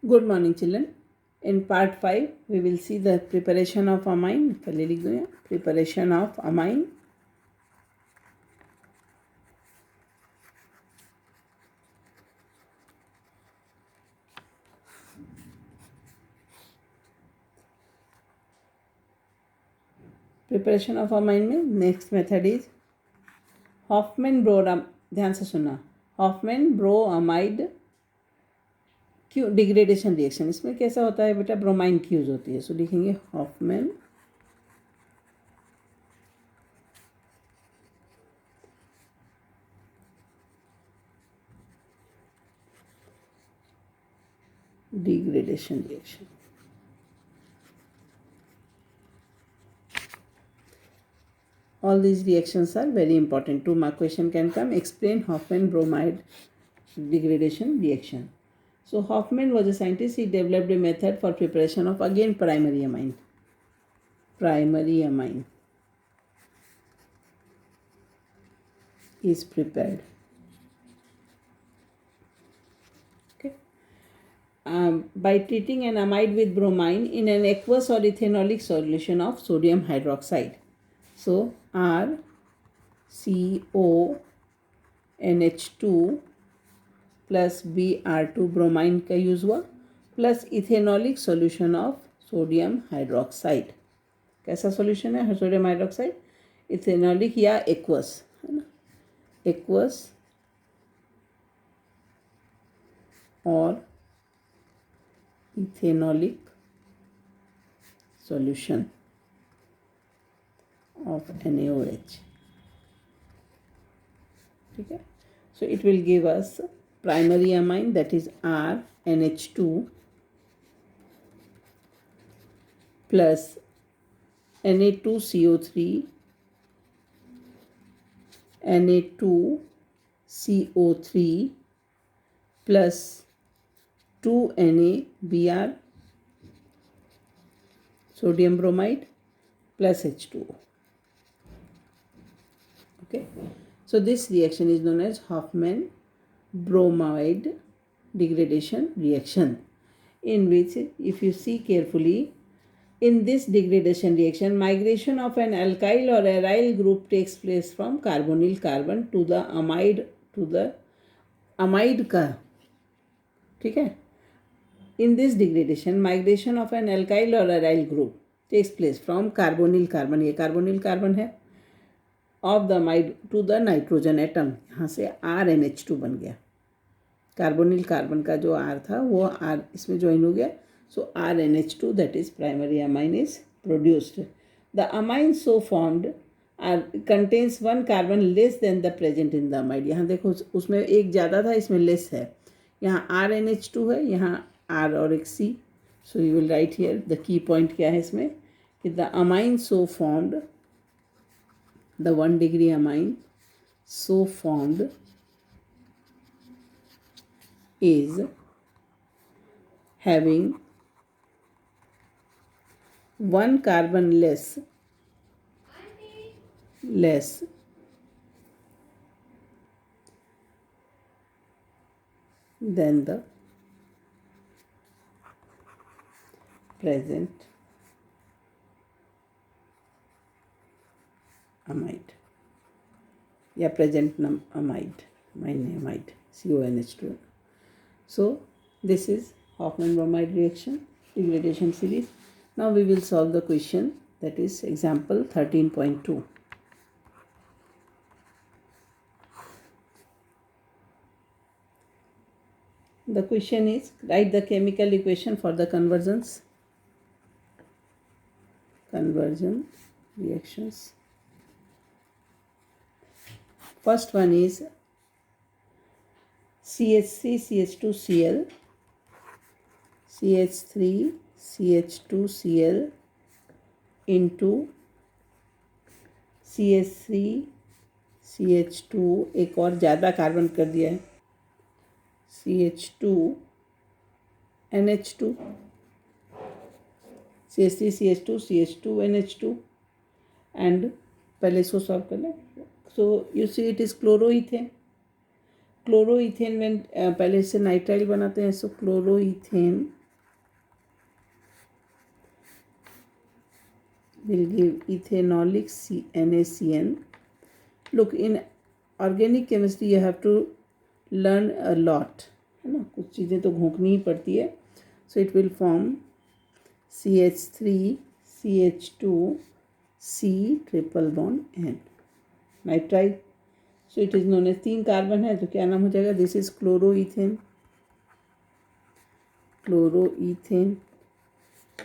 Good morning, children. In part 5, we will see the preparation of amine. पहले लिख दो यहाँ, preparation of amine. Preparation of amine में next method is Hoffman-Broam. ध्यान से सुनना, Hoffman-Broamide डिग्रेडेशन रिएक्शन. इसमें कैसा होता है बेटा, ब्रोमाइन की यूज होती है. सो लिखेंगे Hoffmann degradation reaction. All these reactions are very important. 2 mark question can come. Explain Hoffman bromide degradation reaction. So Hoffman was a scientist. He developed a method for preparation of again primary amine. Primary amine is prepared. By treating an amide with bromine in an aqueous or ethanolic solution of sodium hydroxide. So RCONH2 plus Br2 bromine का use हुआ plus ethanolic solution of sodium hydroxide. कैसा solution है sodium hydroxide? Ethanolic या aqueous, है ना, aqueous और ethanolic solution of NaOH. ठीक है. So it will give us primary amine, that is RNH2 plus Na2CO3 Na2CO3 plus 2NaBr sodium bromide plus H2O. Okay, so this reaction is known as Hoffman bromide degradation reaction, in which, if you see carefully, in this degradation reaction, migration of an alkyl or aryl group takes place from carbonyl carbon to the amide का. ठीक है. In this degradation, migration of an alkyl or aryl group takes place from carbonyl carbon, ये carbonyl carbon है, of the amide to the nitrogen atom. यहाँ से RNH2 बन गया. Carbonyl carbon का जो R था वो R इसमें ज्वाइन हो गया. सो RNH2, that is primary amine, is produced. The amine so formed contains 1 carbon less than the present in the amide. यहाँ देखो, उसमें एक ज़्यादा था, इसमें लेस है. यहाँ RNH2 है, यहाँ R और एक C. So you will write here the key point क्या है इसमें, कि the amine so formed, the 1 degree amine so formed is having 1 carbon less than the present amide या present amide, amide CONH2. So this is Hoffman bromide reaction degradation series. Now we will solve the question, that is example 13.2. The question is, write the chemical equation for the conversion reactions. First one is CH3 CH2Cl, CH3 CH2Cl into CH3 CH2, एक और ज़्यादा carbon कर दिया है, CH2 NH2, CH3 CH2 CH2 NH2, and पहले इसको solve कर लें. So you see it is chloroethane. Chloroethane में पहले इससे नाइट्राइल बनाते हैं. सो chloroethane will give ethanolic NaCN. Look, in organic chemistry you have to learn a lot, है ना, कुछ चीज़ें तो घोंकनी ही पड़ती है. So it will form CH3 CH2 C triple bond N nitrile. So it is known as 3 carbon है तो क्या नाम हो जाएगा? This is chloroethane. Chloroethane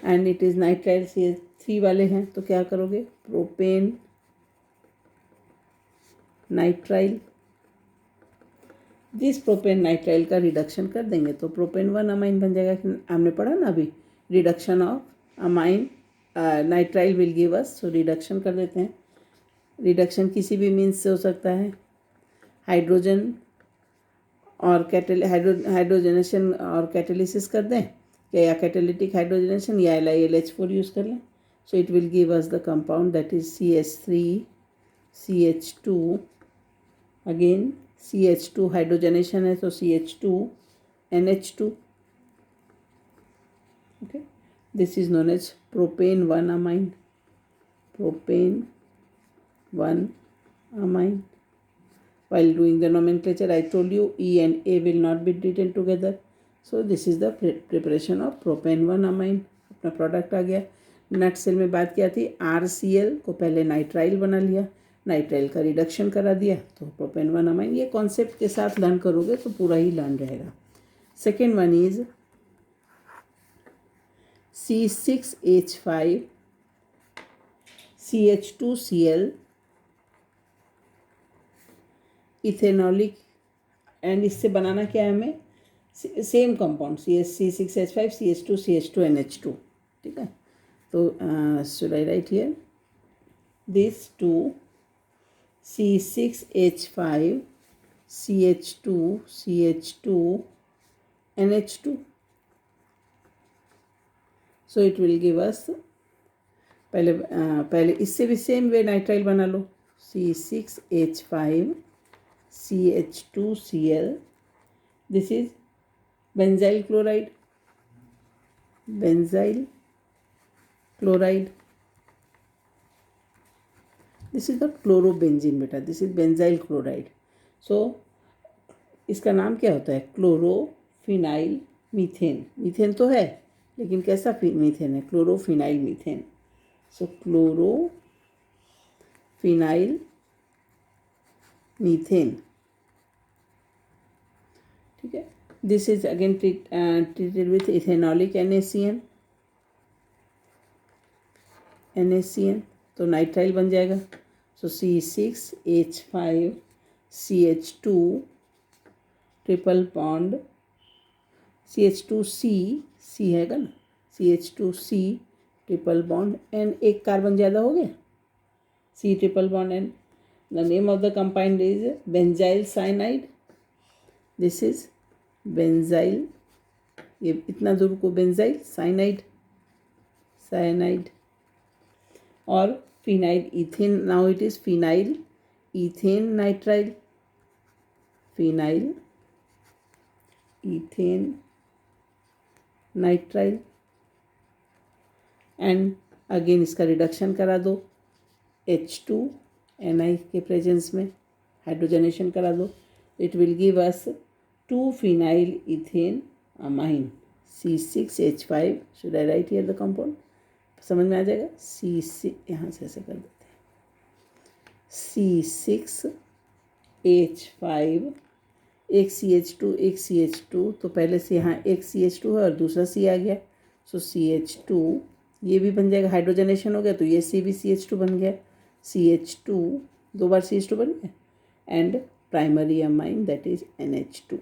and it is nitrile. CH3 वाले हैं तो क्या करोगे? Propane nitrile. जिस प्रोपेन नाइट्राइल का रिडक्शन कर देंगे तो प्रोपेन 1 अमाइन बन जाएगा. हमने पढ़ा ना अभी, reduction of amine nitrile will give us. So reduction कर देते हैं. रिडक्शन किसी भी मीन्स से हो सकता है. हाइड्रोजन और हाइड्रोजनेशन और कैटेलिसिस कर दें या कैटेलिटिक हाइड्रोजनेशन या LiLH4 यूज़ कर लें. सो it will give us the compound that is CH3 CH2. Again CH2 hydrogenation है तो CH2 NH2. okay, this is known as propane 1 amine. Propane 1 amine. While doing the nomenclature I told you E and A will not be written together. So this is the preparation of propane 1 amine. अपना product आ गया. नट cell में बात क्या थी? RCl को पहले nitrile बना लिया, नाइट्राइल का रिडक्शन करा दिया तो प्रोपेन 1 अमाइन. ये कॉन्सेप्ट के साथ लर्न करोगे तो पूरा ही लर्न रहेगा. Second one is C6H5 CH2Cl ethanolic. And इससे बनाना क्या है हमें? Same compound C6H5 CH2 CH2 NH2. ठीक है, तो should I write here this to C6H5 CH2 CH2 NH2. So it will give us. पहले इससे भी सेम वे नाइट्राइल बना लो. C6H5 CH2Cl. This is benzyl chloride. Benzyl chloride. This is the chlorobenzene बेटा. This is benzyl chloride. So इसका नाम क्या होता है? Chlorophenyl methane. मीथेन तो है लेकिन कैसा मीथेन है? Chlorophenyl methane. So chlorophenyl methane. ठीक है. This is again treated with ethanolic NaCN. तो नाइट्राइल बन जाएगा. सो C6H5 CH2 triple bond CH2C हैगा ना, CH2C ट्रिपल बॉन्ड N. एक कार्बन ज़्यादा हो गया. C triple bond N. The name of the compound is benzyl cyanide. This is benzyl. ये इतना दूर को बेंजाइल साइनाइड और phenyl ethane. Now it is phenyl ethane nitrile. Phenyl ethane nitrile. And again इसका reduction करा दो H2Ni के presence में, हाइड्रोजनेशन करा दो. It will give us 2-phenyl ethane amine C6H5. Should I write here the compound? समझ में आ जाएगा. C6 यहाँ से ऐसे कर देते हैं. C6H5 एक CH2 एक CH2. तो पहले से यहाँ एक CH2 है और दूसरा C आ गया. सो CH2 ये भी बन जाएगा. हाइड्रोजनेशन हो गया तो ये C भी CH2 बन गया. CH2 दो बार CH2 बन गया. And primary amine that is NH2.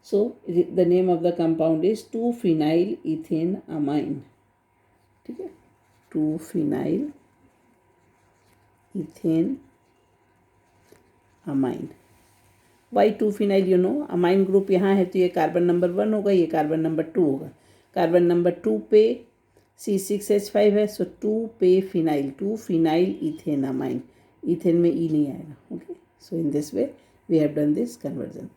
So the name of the compound is 2-phenyl ethane amine. ठीक है, 2-phenyl ethane amine. Why 2-phenyl? You know, amine group यहाँ है तो ये कार्बन नंबर 1 होगा, ये कार्बन नंबर 2 होगा. कार्बन नंबर 2 पे C6H5 है. सो 2 पे phenyl, 2-phenyl ethane amine. Ethane में ई नहीं आएगा. Okay, So in this way we have done this conversion.